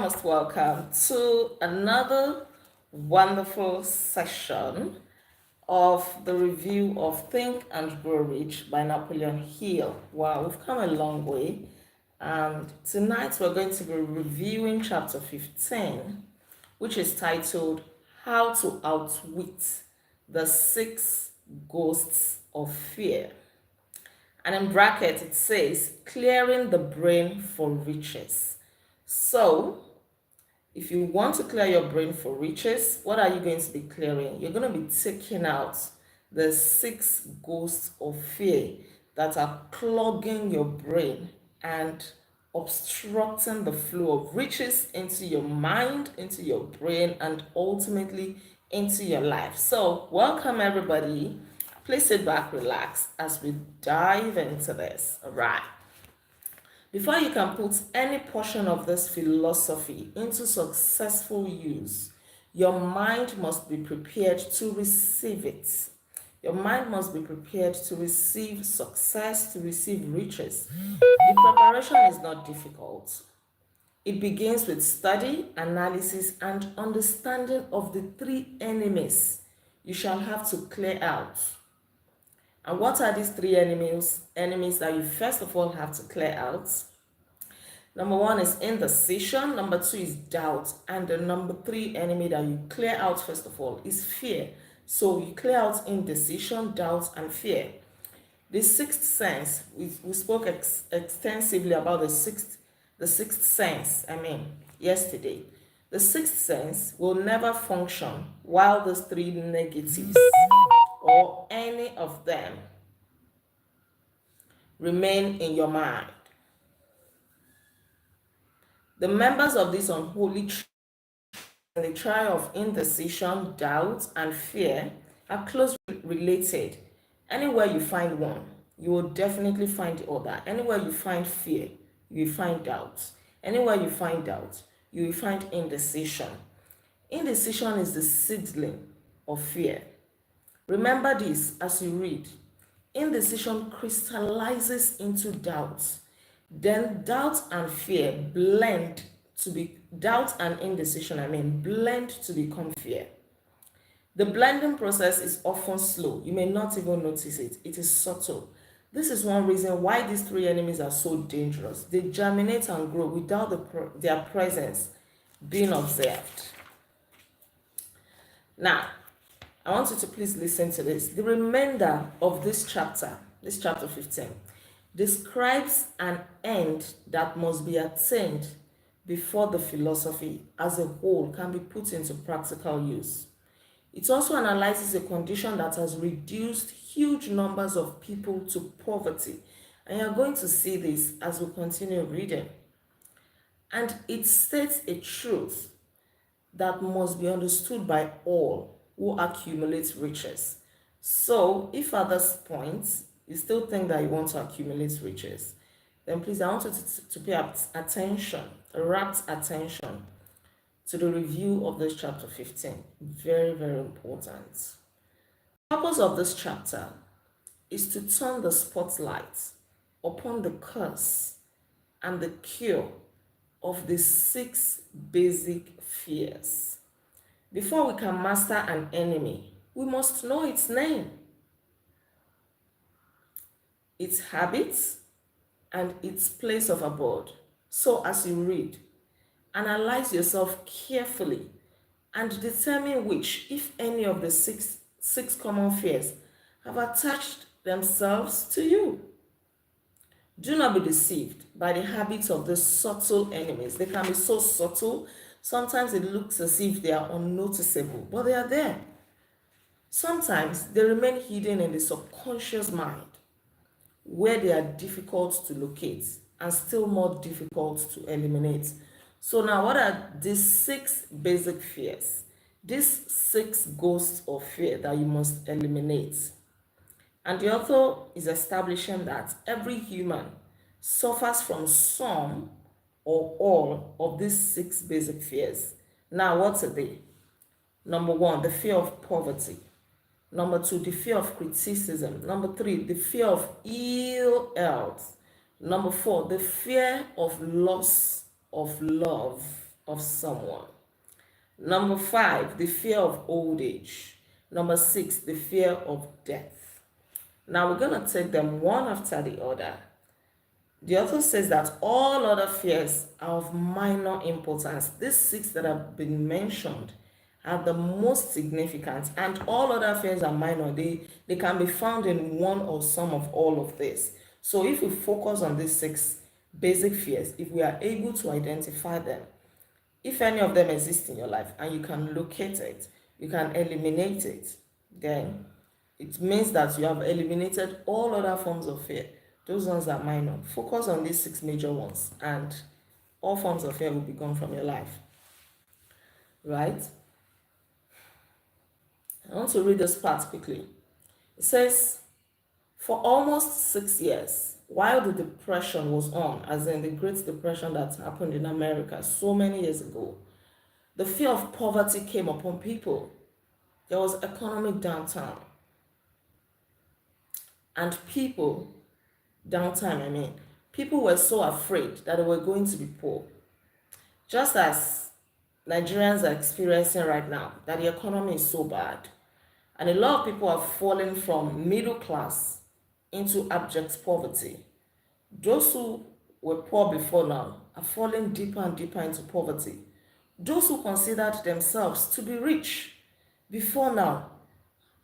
most welcome to another wonderful session of the review of Think and Grow Rich by Napoleon Hill. Wow, we've come a long way. And tonight we're going to be reviewing chapter 15, which is titled How to Outwit the Six Ghosts of Fear. And in bracket it says, clearing the brain for riches. So, if you want to clear your brain for riches, what are you going to be clearing? You're going to be taking out the six ghosts of fear that are clogging your brain and obstructing the flow of riches into your mind, into your brain, and ultimately into your life. So, welcome everybody. Please sit back, relax as we dive into this. All right. Before you can put any portion of this philosophy into successful use, your mind must be prepared to receive it. Your mind must be prepared to receive success, to receive riches. The preparation is not difficult. It begins with study, analysis, and understanding of the three enemies you shall have to clear out. And what are these three enemies that you first of all have to clear out? Number one is indecision, number two is doubt, and the number three enemy that you clear out first of all is fear. So you clear out indecision, doubt, and fear. The sixth sense, we spoke extensively about the sixth sense, yesterday. The sixth sense will never function while those three negatives or any of them remain in your mind. The members of this unholy the trial of indecision, doubt, and fear are closely related. Anywhere you find one, you will definitely find the other. Anywhere you find fear, you will find doubt. Anywhere you find doubt, you will find indecision. Indecision is the seedling of fear. Remember this as you read. Indecision crystallizes into doubt. Then doubt and fear blend to be doubt and indecision, blend to become fear. The blending process is often slow. You may not even notice it. It is subtle. This is one reason why these three enemies are so dangerous. They germinate and grow without their presence being observed. Now, I want you to please listen to this. The remainder of this chapter 15, describes an end that must be attained before the philosophy as a whole can be put into practical use. It also analyzes a condition that has reduced huge numbers of people to poverty. And you're going to see this as we continue reading. And it states a truth that must be understood by all who accumulate riches. So, if at this point you still think that you want to accumulate riches, then please, I want you to pay rapt attention to the review of this chapter 15. Very, very important. The purpose of this chapter is to turn the spotlight upon the curse and the cure of the six basic fears. Before we can master an enemy, we must know its name, its habits, and its place of abode. So as you read, analyze yourself carefully and determine which, if any, of the six common fears have attached themselves to you. Do not be deceived by the habits of the subtle enemies. They can be so subtle. Sometimes it looks as if they are unnoticeable, but they are there. Sometimes they remain hidden in the subconscious mind, where they are difficult to locate and still more difficult to eliminate. So now, what are these six basic fears? These six ghosts of fear that you must eliminate. And the author is establishing that every human suffers from some or all of these six basic fears. Now, what are they? Number one, the fear of poverty. Number two, the fear of criticism. Number three, the fear of ill health. Number four, the fear of loss of love. of someone. Number 5, the fear of old age. Number 6, the fear of death. Now we're going to take them one after the other. The author says that all other fears are of minor importance. These 6 that have been mentioned are the most significant, and all other fears are minor. They can be found in one or some of all of this. So if we focus on these 6 basic fears, if we are able to identify them, if any of them exist in your life and you can locate it, you can eliminate it, then it means that you have eliminated all other forms of fear. Those ones are minor. Focus on these 6 major ones and all forms of fear will be gone from your life. Right? I want to read this part quickly. It says, for almost 6 years, while the depression was on, as in the Great Depression that happened in America so many years ago, the fear of poverty came upon people. There was economic downtime. And people were so afraid that they were going to be poor. Just as Nigerians are experiencing right now, that the economy is so bad. And a lot of people are falling from middle class into abject poverty. Those who were poor before now are falling deeper and deeper into poverty. Those who considered themselves to be rich before now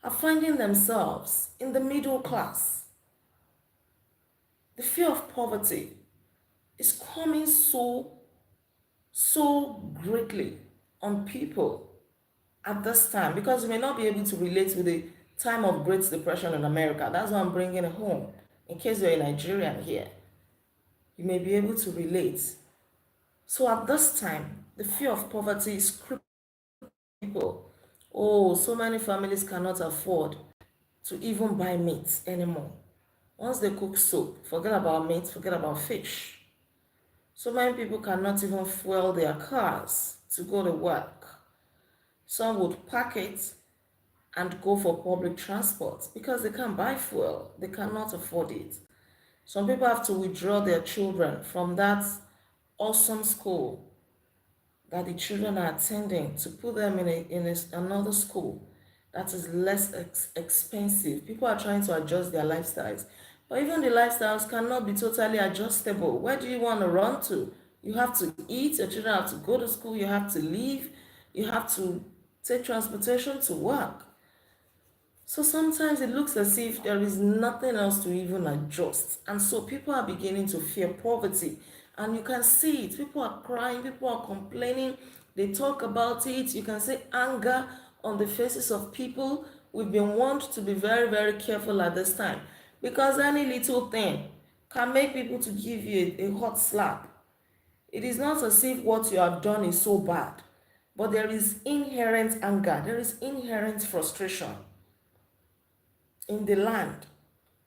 are finding themselves in the middle class. The fear of poverty is coming so greatly on people at this time, because you may not be able to relate with the time of Great Depression in America. That's why I'm bringing it home. In case you're a Nigerian here, you may be able to relate. So at this time, the fear of poverty is crippling people. Oh, so many families cannot afford to even buy meat anymore. Once they cook soup, forget about meat, forget about fish. So many people cannot even fuel their cars to go to work. Some would pack it and go for public transport because they can't buy fuel. They cannot afford it. Some people have to withdraw their children from that awesome school that the children are attending to put them in another school that is less expensive. People are trying to adjust their lifestyles. But even the lifestyles cannot be totally adjustable. Where do you want to run to? You have to eat, your children have to go to school, you have to leave, you have to take transportation to work. So sometimes it looks as if there is nothing else to even adjust. And so people are beginning to fear poverty. And you can see it. People are crying, people are complaining. They talk about it. You can see anger on the faces of people. We've been warned to be very, very careful at this time. Because any little thing can make people to give you a hot slap. It is not as if what you have done is so bad. But there is inherent anger. There is inherent frustration in the land.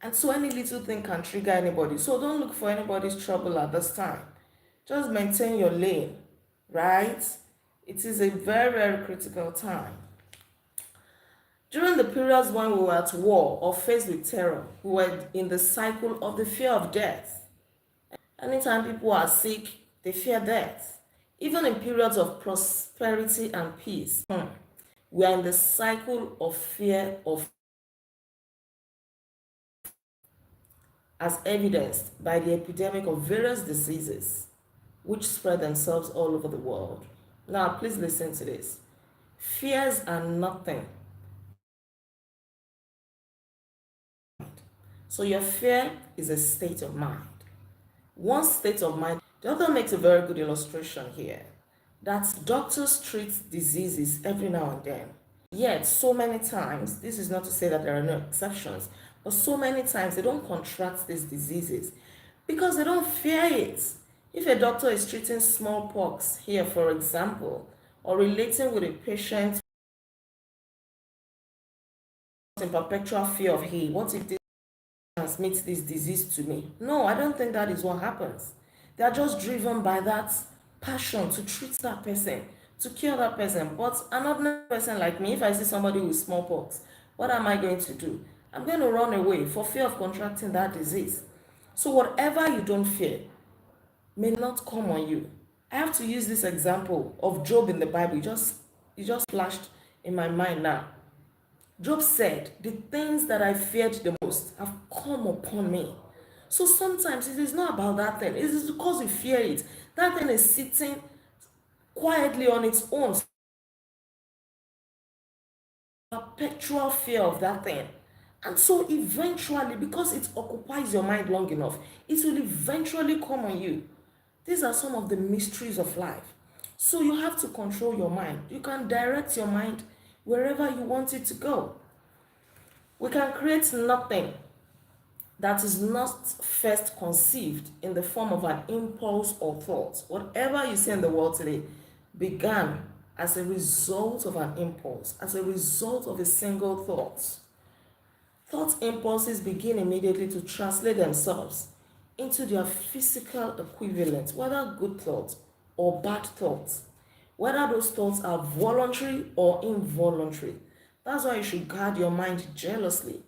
And so any little thing can trigger anybody. So don't look for anybody's trouble at this time. Just maintain your lane, right? It is a very, very critical time. During the periods when we were at war or faced with terror, we were in the cycle of the fear of death. Anytime people are sick, they fear death. Even in periods of prosperity and peace, we are in the cycle of fear of, as evidenced by the epidemic of various diseases which spread themselves all over the world. Now, please listen to this. Fears are nothing. So your fear is a state of mind. One state of mind, the author makes a very good illustration here, that doctors treat diseases every now and then. Yet, so many times, this is not to say that there are no exceptions, but so many times they don't contract these diseases because they don't fear it. If a doctor is treating smallpox here, for example, or relating with a patient in perpetual fear of, hey, what if this transmits this disease to me? No, I don't think that is what happens. They are just driven by that passion to treat that person, to cure that person. But an ordinary person like me, if I see somebody with smallpox, what am I going to do? I'm going to run away for fear of contracting that disease. So whatever you don't fear may not come on you. I have to use this example of Job in the Bible. It just flashed in my mind now. Job said, "The things that I feared the most have come upon me." So sometimes it is not about that thing. It is because you fear it. That thing is sitting quietly on its own. Perpetual fear of that thing. And so eventually, because it occupies your mind long enough, it will eventually come on you. These are some of the mysteries of life. So you have to control your mind. You can direct your mind wherever you want it to go. We can create nothing that is not first conceived in the form of an impulse or thought. Whatever you see in the world today began as a result of an impulse, as a result of a single thought. Thought impulses begin immediately to translate themselves into their physical equivalent, whether good thoughts or bad thoughts, whether those thoughts are voluntary or involuntary. That's why you should guard your mind jealously.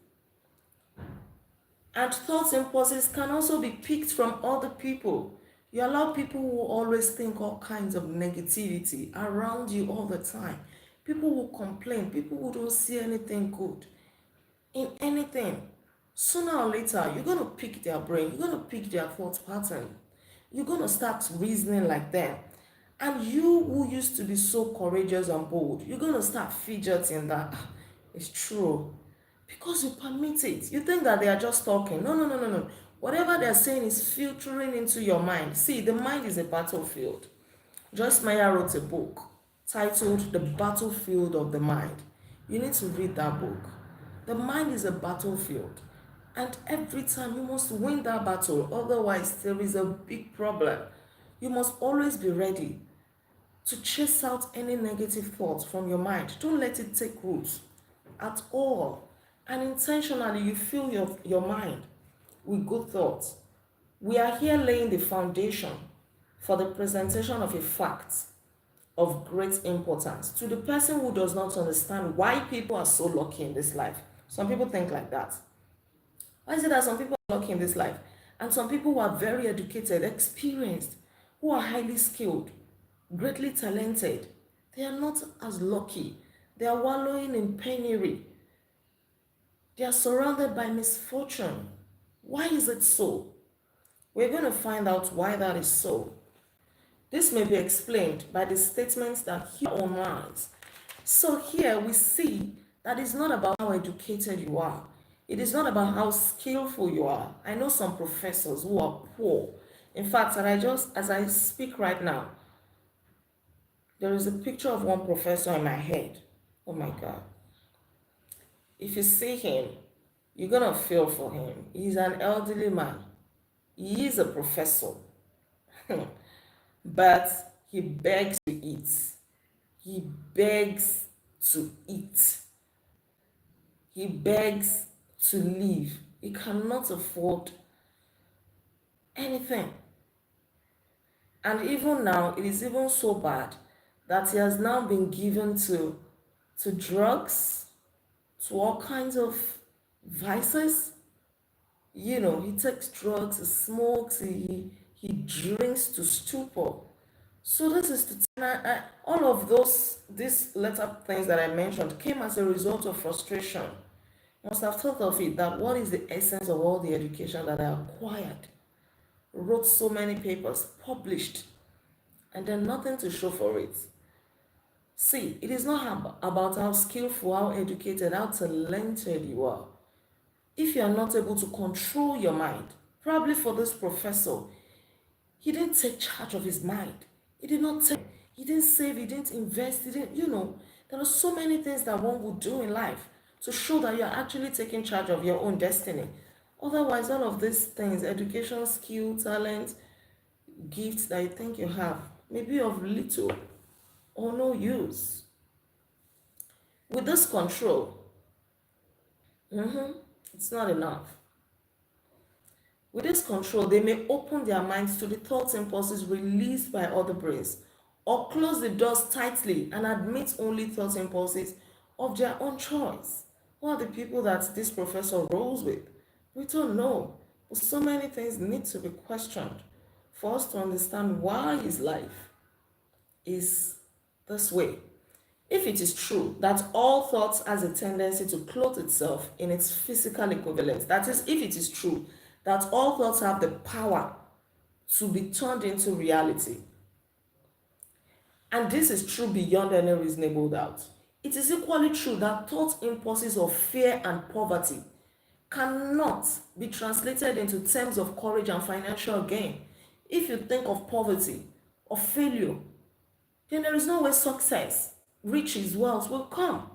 And thoughts impulses can also be picked from other people. You allow people who always think all kinds of negativity around you all the time. People who complain, people who don't see anything good in anything. Sooner or later, you're going to pick their brain, you're going to pick their thought pattern. You're going to start reasoning like them. And you who used to be so courageous and bold, you're going to start fidgeting that it's true. Because you permit it. You think that they are just talking. No, no, no, no, no. Whatever they're saying is filtering into your mind. See, the mind is a battlefield. Joyce Meyer wrote a book titled The Battlefield of the Mind. You need to read that book. The mind is a battlefield. And every time you must win that battle, otherwise, there is a big problem. You must always be ready to chase out any negative thoughts from your mind. Don't let it take root at all. And intentionally, you fill your mind with good thoughts. We are here laying the foundation for the presentation of a fact of great importance to the person who does not understand why people are so lucky in this life. Some people think like that. Why is it that some people are lucky in this life and some people who are very educated, experienced, who are highly skilled, greatly talented, they are not as lucky? They are wallowing in penury. They are surrounded by misfortune. Why is it so? We're going to find out why that is so. This may be explained by the statements that he online. So here we see that it's not about how educated you are. It is not about how skillful you are. I know some professors who are poor. In fact, as I speak right now, there is a picture of one professor in my head. Oh my God. If you see him, you're gonna feel for him. He's an elderly man. He is a professor. But he begs to eat. He begs to eat. He begs to live. He cannot afford anything. And even now, it is even so bad that he has now been given to drugs, to all kinds of vices. You know, he takes drugs, he smokes, he drinks to stupor. So this is all of these latter things that I mentioned came as a result of frustration. You must have thought of it, that what is the essence of all the education that I acquired? Wrote so many papers, published, and then nothing to show for it. See, it is not about how skillful, how educated, how talented you are. If you are not able to control your mind, probably for this professor, he didn't take charge of his mind. He didn't save, he didn't invest, there are so many things that one would do in life to show that you are actually taking charge of your own destiny. Otherwise, all of these things, education, skill, talent, gifts that you think you have, may be of little or no use. With this control, it's not enough. With this control, they may open their minds to the thoughts impulses released by other brains, or close the doors tightly and admit only thoughts impulses of their own choice. Who are the people that this professor rolls with? We don't know. But so many things need to be questioned for us to understand why his life is this way. If it is true that all thought has a tendency to clothe itself in its physical equivalent, that is, if it is true that all thoughts have the power to be turned into reality, and this is true beyond any reasonable doubt, it is equally true that thought impulses of fear and poverty cannot be translated into terms of courage and financial gain. If you think of poverty or failure, then there is no way success, riches, wealth will come.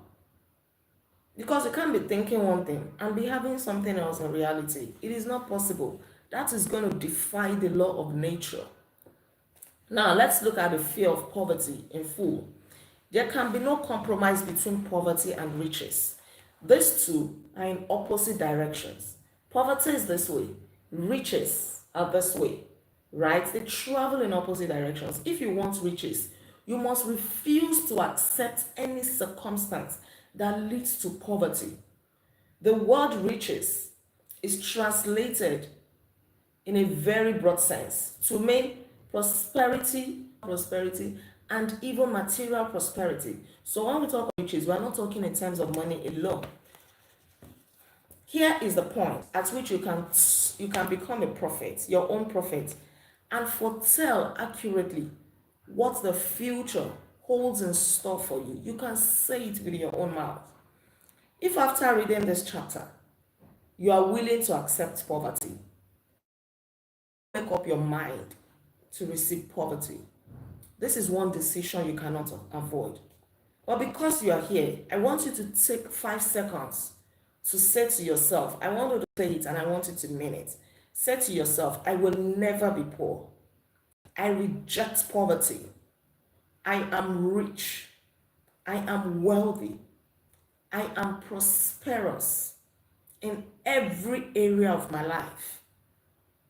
Because you can't be thinking one thing and be having something else in reality. It is not possible. That is going to defy the law of nature. Now, let's look at the fear of poverty in full. There can be no compromise between poverty and riches. These two are in opposite directions. Poverty is this way, riches are this way, right? They travel in opposite directions. If you want riches, you must refuse to accept any circumstance that leads to poverty. The word riches is translated in a very broad sense to mean prosperity, and even material prosperity. So when we talk of riches, we are not talking in terms of money alone. Here is the point at which you can become a prophet, your own prophet, and foretell accurately what the future holds in store for you. You can say it with your own mouth. If after reading this chapter, you are willing to accept poverty, make up your mind to receive poverty. This is one decision you cannot avoid. But because you are here, I want you to take 5 seconds to say to yourself, I want you to say it and I want you to mean it. Say to yourself, I will never be poor. I reject poverty. I am rich. I am wealthy. I am prosperous in every area of my life.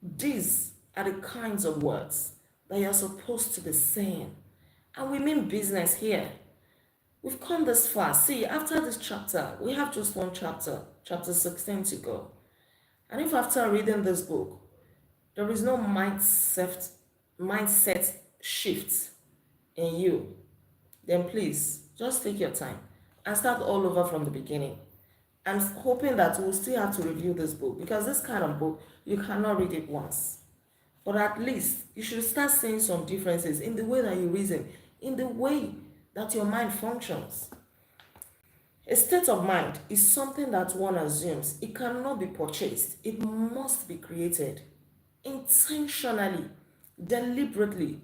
These are the kinds of words that you're supposed to be saying. And we mean business here. We've come this far. See, after this chapter, we have just one chapter, chapter 16 to go. And if after reading this book, there is no mindset shift in you, then please just take your time and start all over from the beginning. I'm hoping that we'll still have to review this book, because this kind of book, you cannot read it once. But at least you should start seeing some differences in the way that you reason, in the way that your mind functions. A state of mind is something that one assumes it cannot be purchased. It must be created intentionally, deliberately.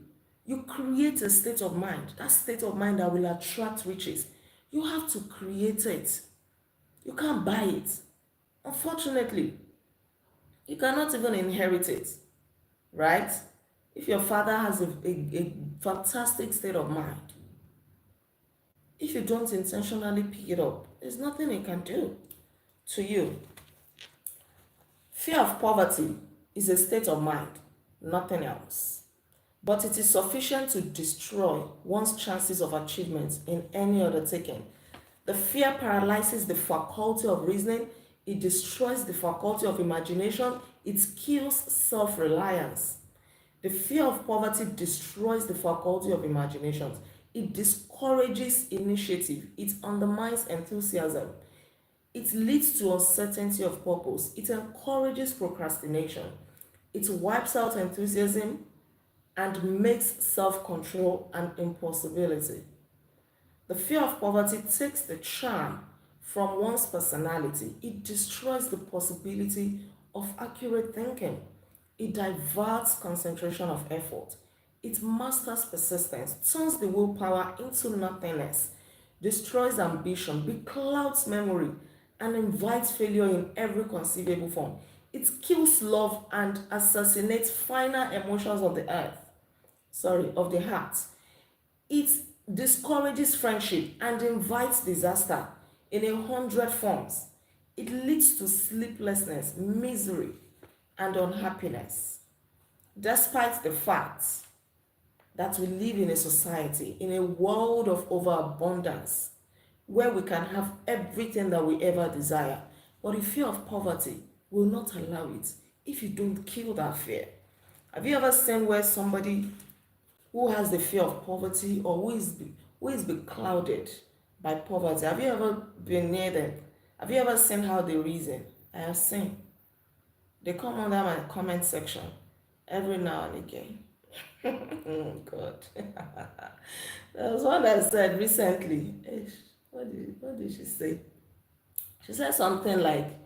You create a state of mind, that state of mind that will attract riches. You have to create it. You can't buy it. Unfortunately, you cannot even inherit it, right? If your father has a fantastic state of mind, if you don't intentionally pick it up, there's nothing it can do to you. Fear of poverty is a state of mind, nothing else. But it is sufficient to destroy one's chances of achievement in any undertaking. The fear paralyzes the faculty of reasoning, it destroys the faculty of imagination, it kills self-reliance. The fear of poverty destroys the faculty of imagination. It discourages initiative. It undermines enthusiasm. It leads to uncertainty of purpose. It encourages procrastination. It wipes out enthusiasm and makes self-control an impossibility. The fear of poverty takes the charm from one's personality. It destroys the possibility of accurate thinking. It diverts concentration of effort. It masters persistence, turns the willpower into nothingness, destroys ambition, beclouds memory, and invites failure in every conceivable form. It kills love and assassinates finer emotions of the heart. It discourages friendship and invites disaster in 100 forms. It leads to sleeplessness, misery, and unhappiness. Despite the fact that we live in a society, in a world of overabundance, where we can have everything that we ever desire, but the fear of poverty will not allow it if you don't kill that fear. Have you ever seen where somebody who has the fear of poverty, or who is beclouded by poverty. Have you ever been near them? Have you ever seen how they reason? I have seen. They come under my comment section every now and again. Oh God. There was one that said recently, what did she say? She said something like,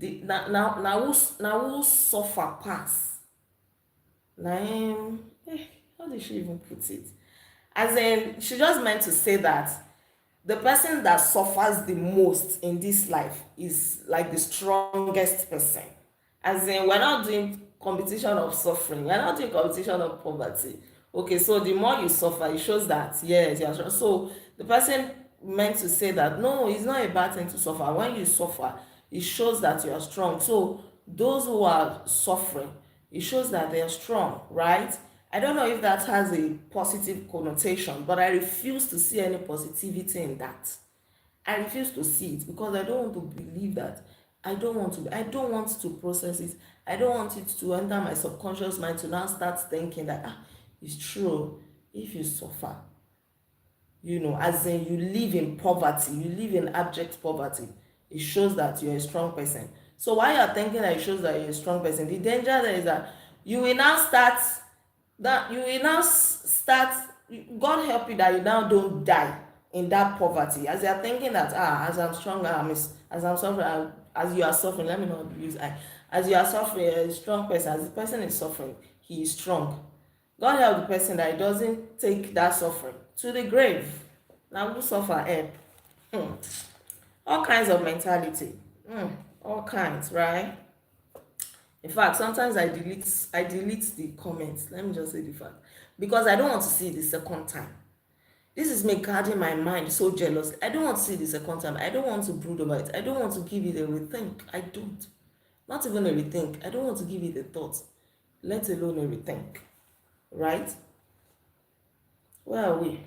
now who suffer pass. Now how did she even put it? As in, she just meant to say that the person that suffers the most in this life is like the strongest person. As in, we're not doing competition of suffering, we're not doing competition of poverty. Okay, so the more you suffer, it shows that yes, you're strong. So the person meant to say that no, it's not a bad thing to suffer. When you suffer, it shows that you are strong. So those who are suffering, it shows that they are strong, right? I don't know if that has a positive connotation, but I refuse to see any positivity in that. I refuse to see it because I don't want to believe that. I don't want to process it. I don't want it to enter my subconscious mind to now start thinking that it's true. If you suffer, as in you live in poverty, you live in abject poverty, it shows that you're a strong person. So while you're thinking that it shows that you're a strong person, the danger there is that you will now start start, God help you that you now don't die in that poverty, as you're thinking that as I'm strong, as I'm suffering, as you are suffering, let me not use as you are suffering, a strong person, as the person is suffering, he is strong. God help the person that he doesn't take that suffering to the grave. Now who suffer help? All kinds of mentality. All kinds, right? In fact, sometimes I delete the comments. Let me just say the fact. Because I don't want to see it the second time. This is me guarding my mind so jealous. I don't want to see it the second time. I don't want to brood over it. I don't want to give it a rethink. I don't. Not even a rethink. I don't want to give it a thought. Let alone a rethink. Right? Where are we?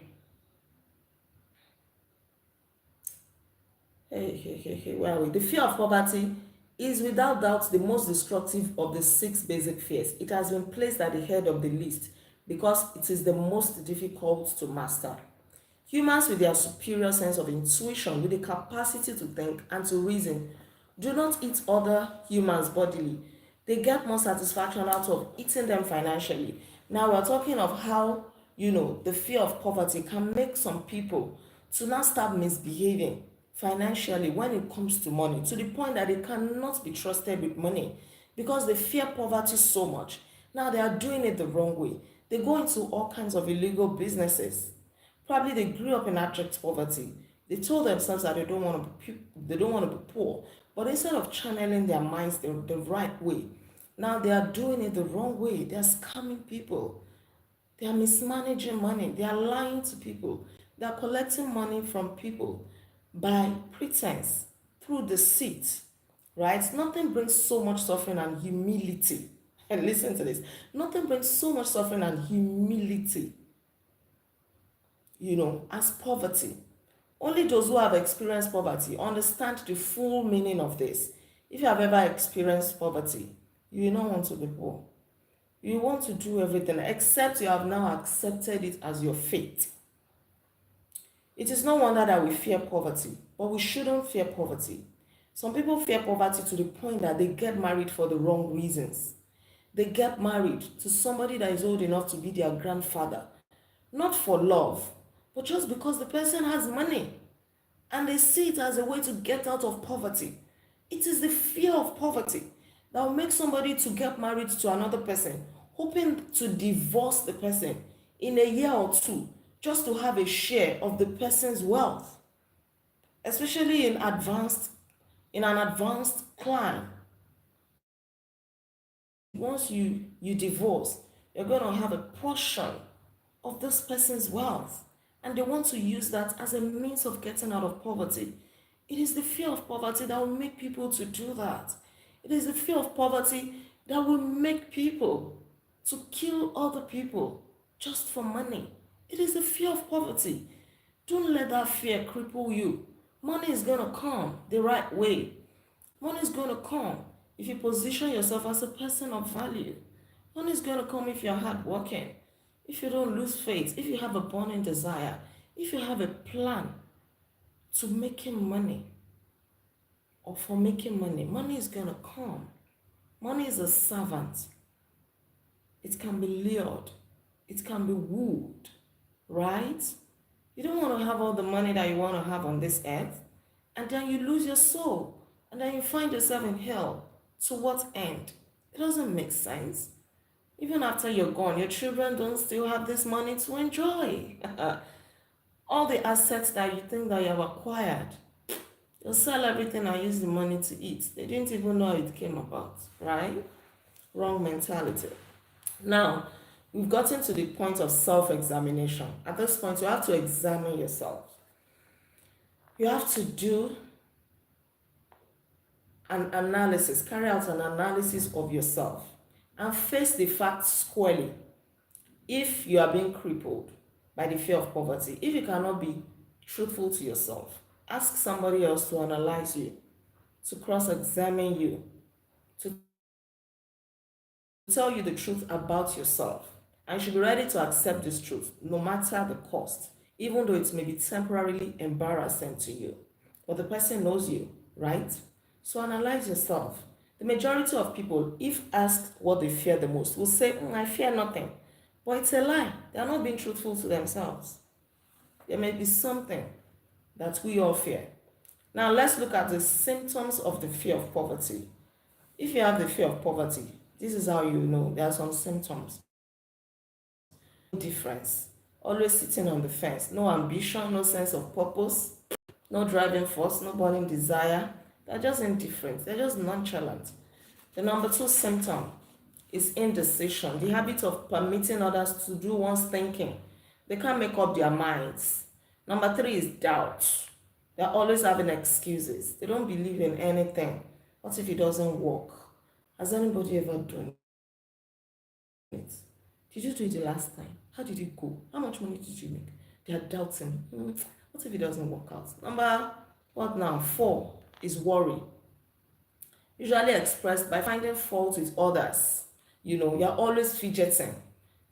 Hey, where are we? The fear of poverty is without doubt the most destructive of the 6 basic fears. It has been placed at the head of the list because it is the most difficult to master. Humans with their superior sense of intuition, with the capacity to think and to reason, do not eat other humans bodily. They get more satisfaction out of eating them financially. Now we're talking of how, the fear of poverty can make some people to now start misbehaving financially when it comes to money, to the point that they cannot be trusted with money because they fear poverty so much. Now they are doing it the wrong way. They go into all kinds of illegal businesses. Probably they grew up in abject poverty. They told themselves that they don't want to be poor, but instead of channeling their minds the right way, now they are doing it the wrong way. They are scamming people. They are mismanaging money. They are lying to people. They are collecting money from people by pretense, through deceit, right? Nothing brings so much suffering and humility. And listen to this. Nothing brings so much suffering and humility, as poverty. Only those who have experienced poverty understand the full meaning of this. If you have ever experienced poverty, you will not want to be poor. You want to do everything except you have now accepted it as your fate. It is no wonder that we fear poverty, but we shouldn't fear poverty. Some people fear poverty to the point that they get married for the wrong reasons. They get married to somebody that is old enough to be their grandfather, not for love, but just because the person has money and they see it as a way to get out of poverty. It is the fear of poverty that will make somebody to get married to another person, hoping to divorce the person in a year or two, just to have a share of the person's wealth, especially in an advanced clan. Once you divorce, you're going to have a portion of this person's wealth, and they want to use that as a means of getting out of poverty. It is the fear of poverty that will make people to do that. It is the fear of poverty that will make people to kill other people just for money. It is the fear of poverty. Don't let that fear cripple you. Money is going to come the right way. Money is going to come if you position yourself as a person of value. Money is going to come if you're hardworking. if you don't lose faith, if you have a burning desire, if you have a plan to making money or for making money, money is going to come. Money is a servant. It can be lured, it can be wooed, right? You don't want to have all the money that you want to have on this earth, and then you lose your soul, and then you find yourself in hell. To what end? It doesn't make sense. Even after you're gone, your children don't still have this money to enjoy. All the assets that you think that you have acquired, they'll sell everything and use the money to eat. They didn't even know how it came about, right? Wrong mentality. Now, we've gotten to the point of self-examination. At this point, you have to examine yourself. You have to do an analysis, carry out an analysis of yourself, and face the facts squarely. If you are being crippled by the fear of poverty, if you cannot be truthful to yourself, ask somebody else to analyze you, to cross-examine you, to tell you the truth about yourself. And you should be ready to accept this truth, no matter the cost, even though it may be temporarily embarrassing to you. But the person knows you, right? So analyze yourself. The majority of people, if asked what they fear the most, will say, I fear nothing. But it's a lie. They are not being truthful to themselves. There may be something that we all fear. Now let's look at the symptoms of the fear of poverty. If you have the fear of poverty, this is how you know there are some symptoms. Difference. Always sitting on the fence. No ambition, no sense of purpose, no driving force, no burning desire. They're just indifferent. They're just nonchalant. The number two symptom is indecision, the habit of permitting others to do one's thinking. They can't make up their minds. Number three is doubt. They're always having excuses. They don't believe in anything. What if it doesn't work? Has anybody ever done it? Did you do it the last time? How did it go? How much money did you make? They are doubting. What if it doesn't work out? Number what now? 4 is worry. Usually expressed by finding fault with others. You're always fidgeting.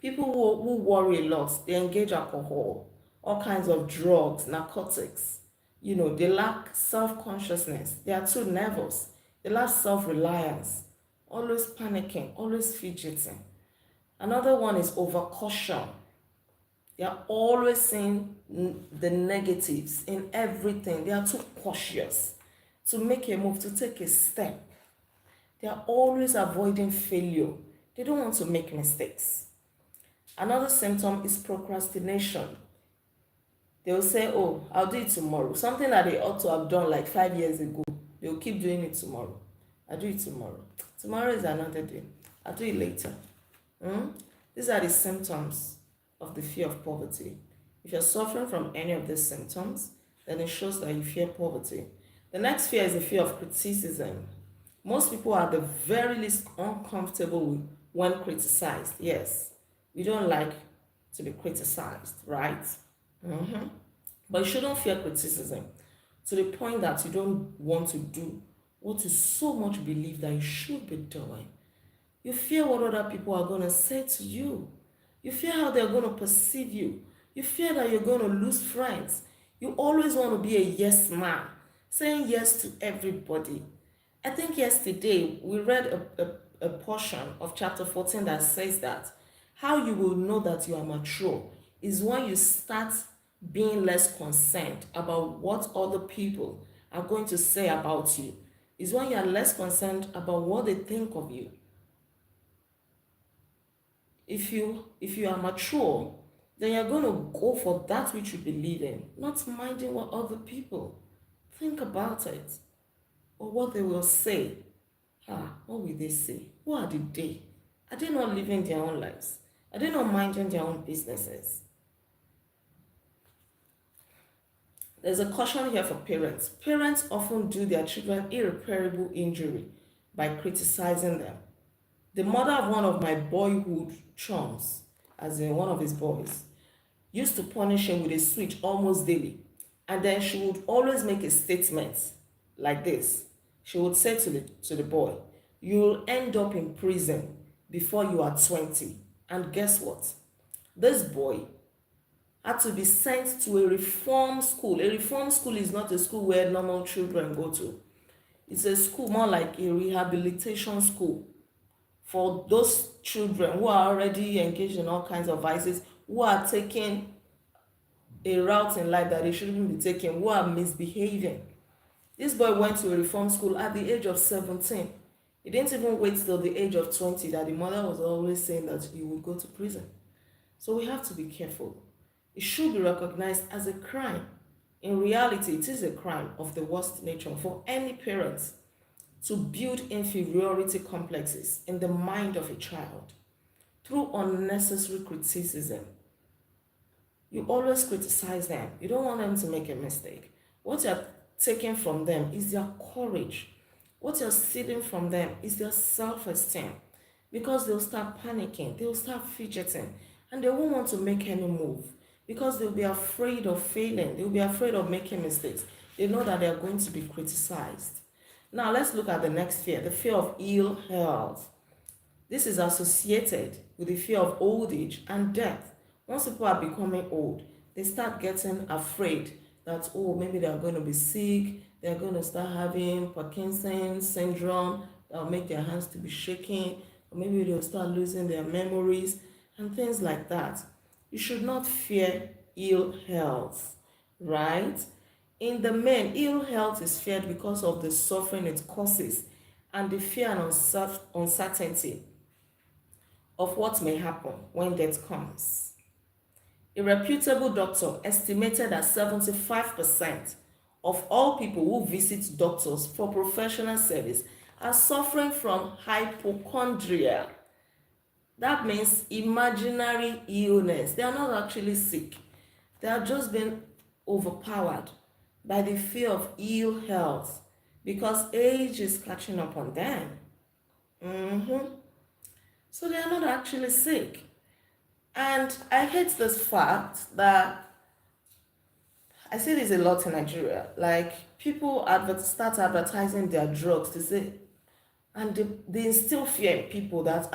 People who worry a lot, they engage alcohol, all kinds of drugs, narcotics. They lack self-consciousness. They are too nervous. They lack self-reliance. Always panicking, always fidgeting. Another one is overcaution. They are always seeing the negatives in everything. They are too cautious to make a move, to take a step. They are always avoiding failure. They don't want to make mistakes. Another symptom is procrastination. They will say, I'll do it tomorrow. Something that they ought to have done like 5 years ago. They will keep doing it tomorrow. I'll do it tomorrow. Tomorrow is another day. I'll do it later. These are the symptoms of the fear of poverty. If you're suffering from any of these symptoms, then it shows that you fear poverty. The next fear is the fear of criticism. Most people are at the very least uncomfortable when criticized. Yes, we don't like to be criticized, right? But you shouldn't fear criticism to the point that you don't want to do what you so much believe that you should be doing. You fear what other people are going to say to you. You fear how they're going to perceive you. You fear that you're going to lose friends. You always want to be a yes man, saying yes to everybody. I think yesterday we read a portion of chapter 14 that says that how you will know that you are mature is when you start being less concerned about what other people are going to say about you. Is when you are less concerned about what they think of you. If you are mature, then you're going to go for that which you believe in, not minding what other people think about it or what they will say. What will they say? Who are they? Are they not living their own lives? Are they not minding their own businesses? There's a caution here for parents. Parents often do their children irreparable injury by criticizing them. The mother of one of my boyhood chums, as in one of his boys, used to punish him with a switch almost daily. And then she would always make a statement like this. She would say to the boy, you'll end up in prison before you are 20. And guess what? This boy had to be sent to a reform school. A reform school is not a school where normal children go to. It's a school more like a rehabilitation school for those children who are already engaged in all kinds of vices, who are taking a route in life that they shouldn't be taking, who are misbehaving. This boy went to a reform school at the age of 17. He didn't even wait till the age of 20 that the mother was always saying that he would go to prison. So we have to be careful. It should be recognized as a crime. In reality, it is a crime of the worst nature for any parent to build inferiority complexes in the mind of a child through unnecessary criticism. You always criticize them. You don't want them to make a mistake. What you're taking from them is their courage. What you're stealing from them is their self-esteem, because they'll start panicking, they'll start fidgeting, and they won't want to make any move because they'll be afraid of failing, they'll be afraid of making mistakes. They know that they're going to be criticized. Now let's look at the next fear, the fear of ill health. This is associated with the fear of old age and death. Once people are becoming old, they start getting afraid that, oh, maybe they're going to be sick, they're going to start having Parkinson's syndrome, that'll make their hands to be shaking, or maybe they'll start losing their memories, and things like that. You should not fear ill health, right? In the main, ill health is feared because of the suffering it causes and the fear and uncertainty of what may happen when death comes. A reputable doctor estimated that 75% of all people who visit doctors for professional service are suffering from hypochondria. That means imaginary illness. They are not actually sick. They are just being overpowered by the fear of ill health because age is catching up on them. So they are not actually sick. And I hate this fact that I see this a lot in Nigeria. Like, people start advertising their drugs to say, and they instill fear in people that,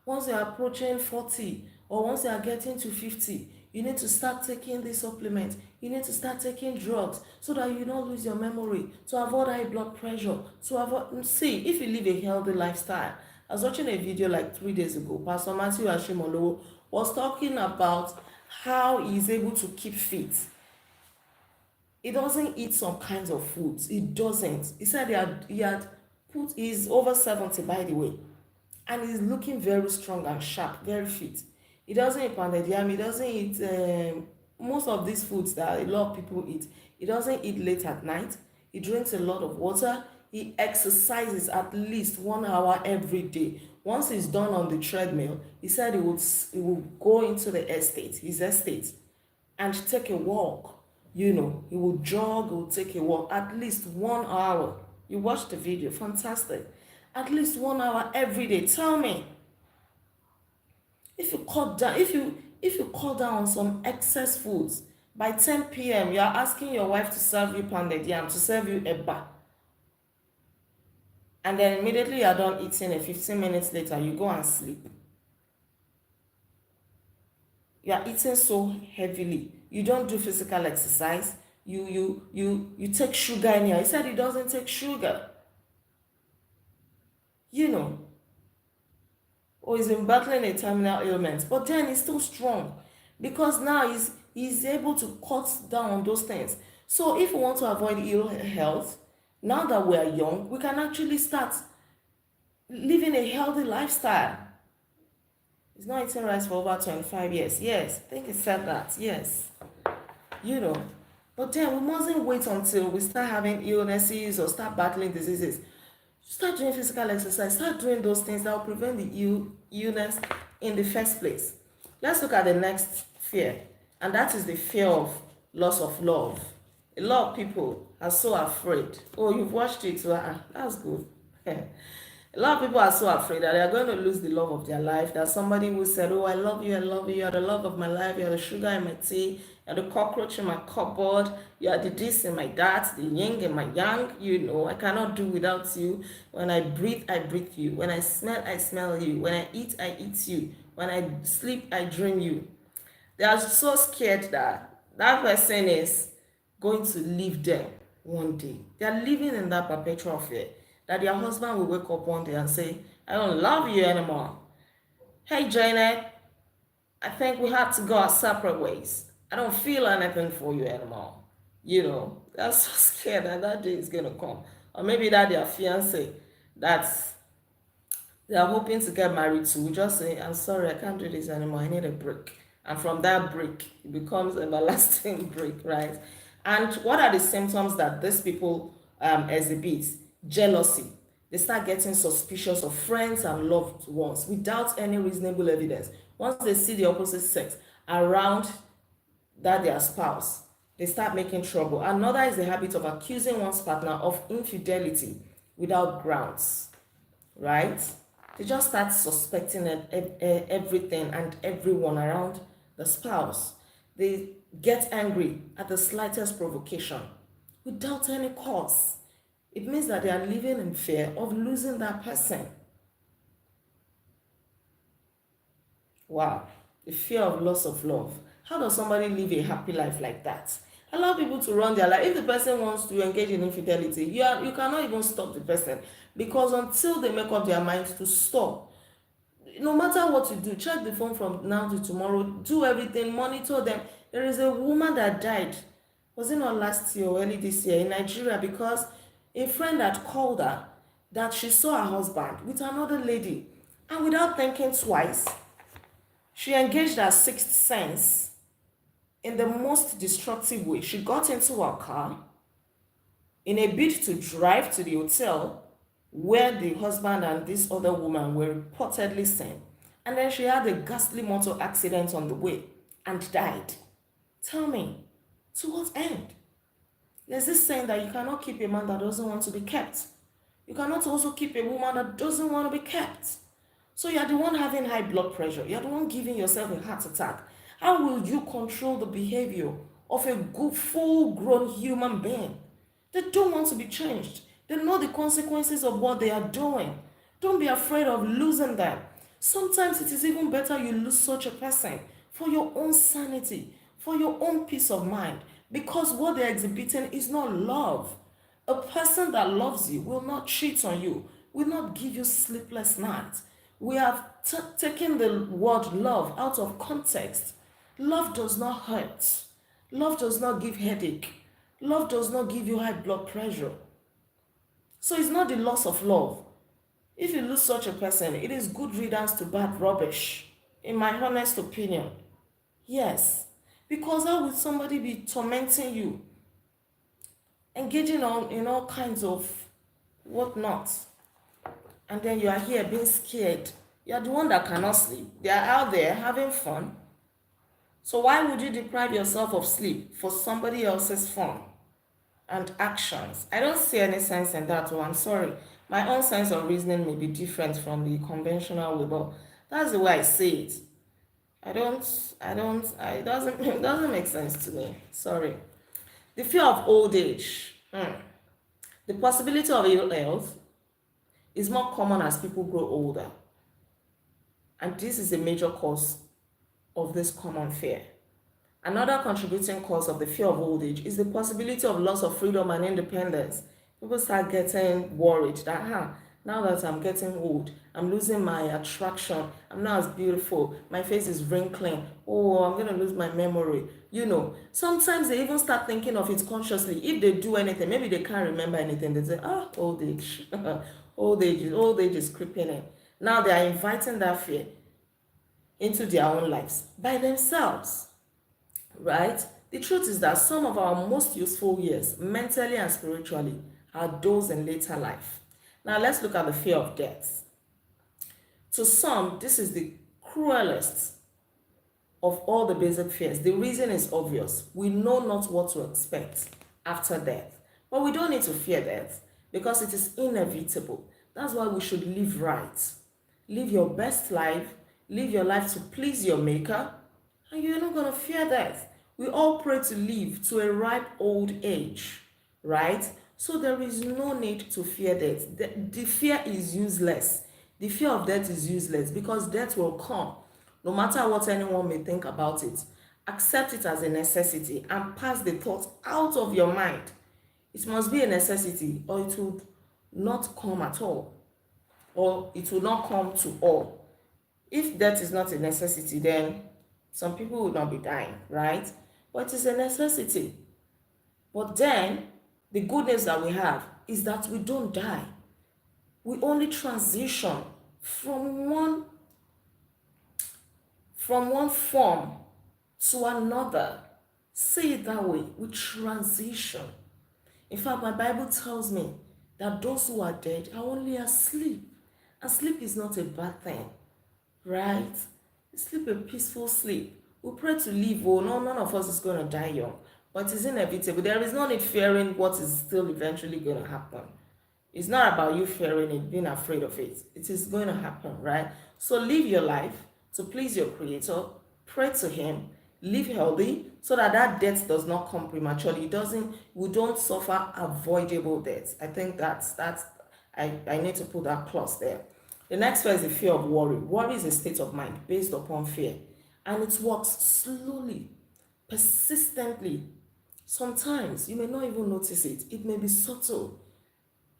once they are approaching 40 or once they are getting to 50, you need to start taking this supplement, you need to start taking drugs so that you don't lose your memory, to avoid high blood pressure, to avoid. See, if you live a healthy lifestyle. I was watching a video like 3 days ago. Pastor Matthew Ashimolowo was talking about how he's able to keep fit. He doesn't eat some kinds of foods. He doesn't. He said he's over 70, by the way, and he's looking very strong and sharp, very fit. He doesn't eat pounded yam. He doesn't eat most of these foods that a lot of people eat. He doesn't eat late at night. He drinks a lot of water. He exercises at least 1 hour every day. Once he's done on the treadmill, he said he would go into his estate, and take a walk. He will jog, he will take a walk at least 1 hour. You watch the video, fantastic. At least 1 hour every day. Tell me, if you cut down on some excess foods, by 10 p.m. you are asking your wife to serve you pounded yam, to serve you eba, and then immediately you are done eating, and 15 minutes later you go and sleep. You are eating so heavily. You don't do physical exercise. You take sugar in here. He said he doesn't take sugar. Or he's been battling a terminal ailment, but then he's still strong because now he's able to cut down on those things. So if we want to avoid ill health, now that we are young, we can actually start living a healthy lifestyle. He's not eating rice for over 25 years. Yes, I think he said that. Yes. But then we mustn't wait until we start having illnesses or start battling diseases. Start doing physical exercise. Start doing those things that will prevent the illness in the first place. Let's look at the next fear, and that is the fear of loss of love. A lot of people are so afraid. Oh, you've watched it. That's good. A lot of people are so afraid that they are going to lose the love of their life. That somebody who said, oh, I love you, you're the love of my life, you're the sugar in my tea, you're the cockroach in my cupboard, you're the this in my that, the yin in my yang, I cannot do without you. When I breathe you. When I smell you. When I eat you. When I sleep, I dream you. They are so scared that that person is going to leave them one day. They are living in that perpetual fear that their husband will wake up one day and say, I don't love you anymore. Hey, Janet, I think we have to go our separate ways. I don't feel anything for you anymore. They're so scared that that day is going to come. Or maybe that their fiance that's they are hoping to get married to will just say, I'm sorry, I can't do this anymore. I need a break. And from that break, it becomes an everlasting break, right? And what are the symptoms that these people exhibit? Jealousy. They start getting suspicious of friends and loved ones without any reasonable evidence. Once they see the opposite sex around that their spouse, they start making trouble. Another is the habit of accusing one's partner of infidelity without grounds, right? They just start suspecting everything and everyone around the spouse. They get angry at the slightest provocation without any cause. It means that they are living in fear of losing that person. Wow, the fear of loss of love. How does somebody live a happy life like that? Allow people to run their life. If the person wants to engage in infidelity, you cannot even stop the person, because until they make up their minds to stop, no matter what you do, check the phone from now to tomorrow, do everything, monitor them. There is a woman that died, was it not last year or early this year, in Nigeria, because a friend had called her that she saw her husband with another lady, and without thinking twice, she engaged her sixth sense in the most destructive way. She got into her car in a bid to drive to the hotel where the husband and this other woman were reportedly seen. And then she had a ghastly motor accident on the way and died. Tell me, to what end? There's this saying that you cannot keep a man that doesn't want to be kept. You cannot also keep a woman that doesn't want to be kept. So you're the one having high blood pressure. You're the one giving yourself a heart attack. How will you control the behavior of a good, full-grown human being? They don't want to be changed. They know the consequences of what they are doing. Don't be afraid of losing them. Sometimes it is even better you lose such a person for your own sanity, for your own peace of mind, because what they're exhibiting is not love. A person that loves you will not cheat on you, will not give you sleepless nights. We have taken the word love out of context. Love does not hurt. Love does not give headache. Love does not give you high blood pressure. So it's not the loss of love. If you lose such a person, it is good riddance to bad rubbish, in my honest opinion. Yes, because how would somebody be tormenting you, engaging in all kinds of whatnot, and then you are here being scared? You are the one that cannot sleep. They are out there having fun. So why would you deprive yourself of sleep for somebody else's fun and actions? I don't see any sense in that. Oh, I'm sorry. My own sense of reasoning may be different from the conventional way, but that's the way I see it. It doesn't make sense to me. Sorry. The fear of old age. The possibility of ill health is more common as people grow older. And this is a major cause of this common fear. Another contributing cause of the fear of old age is the possibility of loss of freedom and independence. People start getting worried that, now that I'm getting old, I'm losing my attraction, I'm not as beautiful, my face is wrinkling, oh, I'm going to lose my memory. Sometimes they even start thinking of it consciously. If they do anything, maybe they can't remember anything, they say, old age, old age is creeping in. Now they are inviting that fear into their own lives by themselves, right? The truth is that some of our most useful years, mentally and spiritually, are those in later life. Now let's look at the fear of death. To some, this is the cruelest of all the basic fears. The reason is obvious. We know not what to expect after death. But we don't need to fear death because it is inevitable. That's why we should live right. Live your best life. Live your life to please your maker. And you're not going to fear death. We all pray to live to a ripe old age, right? So there is no need to fear death. The fear is useless. The fear of death is useless because death will come, no matter what anyone may think about it. Accept it as a necessity and pass the thought out of your mind. It must be a necessity or it would not come at all, or it will not come to all. If death is not a necessity, then some people will not be dying, right? But it is a necessity. But then the good news that we have is that we don't die. We only transition from one form to another. Say it that way. We transition. In fact, my Bible tells me that those who are dead are only asleep. And sleep is not a bad thing, right? Sleep a peaceful sleep. We pray to live. Oh, no, none of us is going to die young. But it's inevitable. There is no need fearing what is still eventually going to happen. It's not about you fearing it, being afraid of it. It is going to happen, right? So live your life to please your Creator. Pray to Him. Live healthy so that death does not come prematurely. We don't suffer avoidable deaths. I think I need to put that clause there. The next one is the fear of worry. Worry is a state of mind based upon fear, and it works slowly, persistently. Sometimes you may not even notice it. It may be subtle.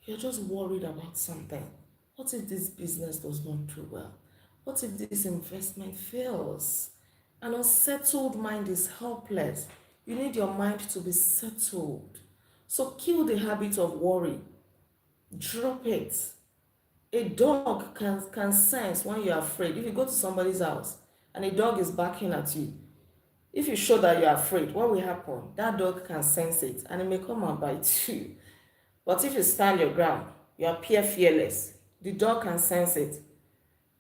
You're just worried about something. What if this business does not do well? What if this investment fails? An unsettled mind is helpless. You need your mind to be settled. So kill the habit of worry. Drop it. A dog can sense when you're afraid. If you go to somebody's house and a dog is barking at you, if you show that you're afraid, what will happen? That dog can sense it and it may come and bite you. But if you stand your ground, you appear fearless, the dog can sense it.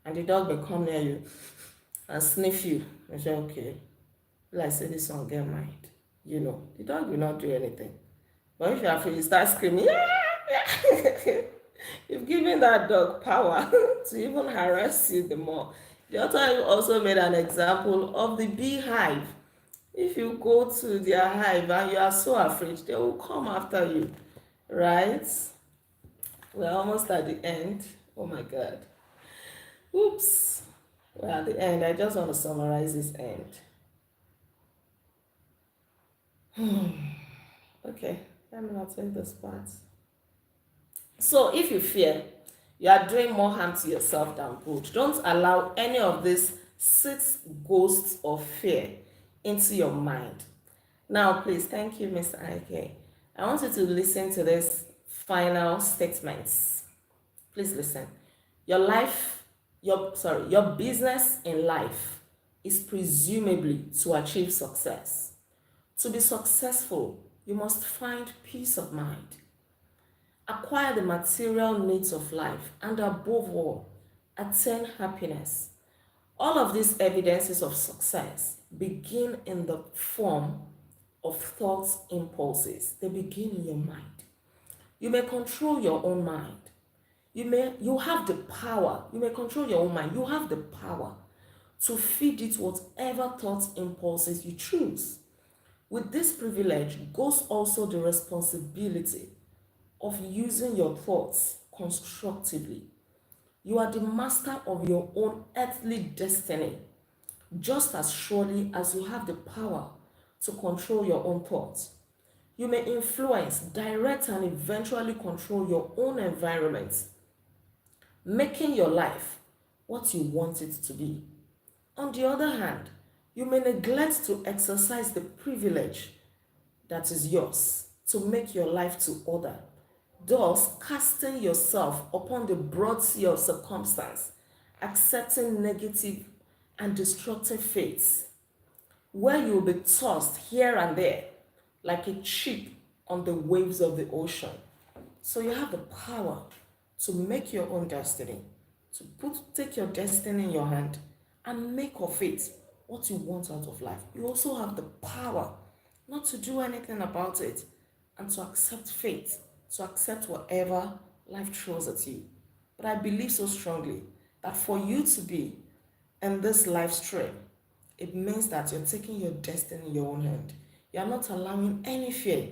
And the dog will come near you and sniff you. And say, okay, like say this one get mind. The dog will not do anything. But if you're afraid, you start screaming, yeah! You've given that dog power to even harass you the more. The author also made an example of the beehive. If you go to their hive and you are so afraid, they will come after you, right? We're almost at the end. Oh my God. Oops. We're at the end. I just want to summarize this end. Okay, let me not take this part. So if you fear, you are doing more harm to yourself than good. Don't allow any of these 6 ghosts of fear into your mind. Now, please, thank you, Mr. Ike. I want you to listen to this final statements. Please listen. Your business in life is presumably to achieve success. To be successful, you must find peace of mind, acquire the material needs of life, and above all, attain happiness. All of these evidences of success begin in the form of thoughts impulses. They begin in your mind. You may control your own mind. You have the power. You may control your own mind. You have the power to feed it whatever thoughts impulses you choose. With this privilege goes also the responsibility of using your thoughts constructively. You are the master of your own earthly destiny, just as surely as you have the power to control your own thoughts. You may influence, direct, and eventually control your own environment, making your life what you want it to be. On the other hand, you may neglect to exercise the privilege that is yours to make your life to order, thus casting yourself upon the broad sea of circumstance, accepting negative and destructive fates, where you will be tossed here and there like a chip on the waves of the ocean. So you have the power to make your own destiny, to take your destiny in your hand and make of it what you want out of life. You also have the power not to do anything about it and to accept fate, to accept whatever life throws at you. But I believe so strongly that for you to be in this life stream, it means that you're taking your destiny in your own hand. You are not allowing any fear.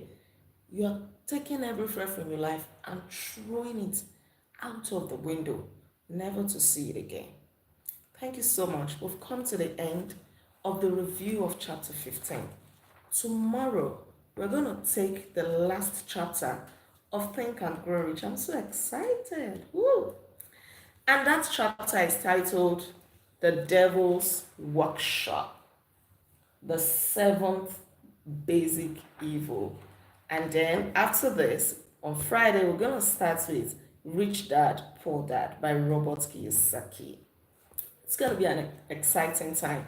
You are taking every fear from your life and throwing it out of the window, never to see it again. Thank you so much. We've come to the end of the review of chapter 15. Tomorrow, we're going to take the last chapter of Think and Grow Rich. I'm so excited. Woo! And that chapter is titled The Devil's Workshop, the seventh basic evil. And then after this, on Friday, we're going to start with Rich Dad, Poor Dad by Robert Kiyosaki. It's going to be an exciting time.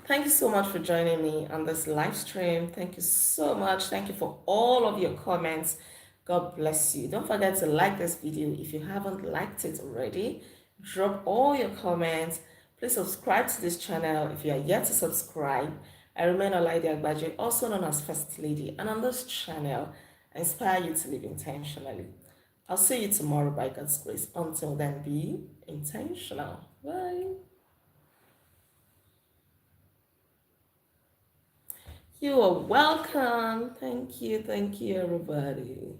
Thank you so much for joining me on this live stream. Thank you so much. Thank you for all of your comments. God bless you. Don't forget to like this video if you haven't liked it already. Drop all your comments. Please subscribe to this channel if you are yet to subscribe. I remain Olaide Agbaje, also known as First Lady, and on this channel, I inspire you to live intentionally. I'll see you tomorrow by God's grace. Until then, be intentional. Bye. You are welcome. Thank you, everybody.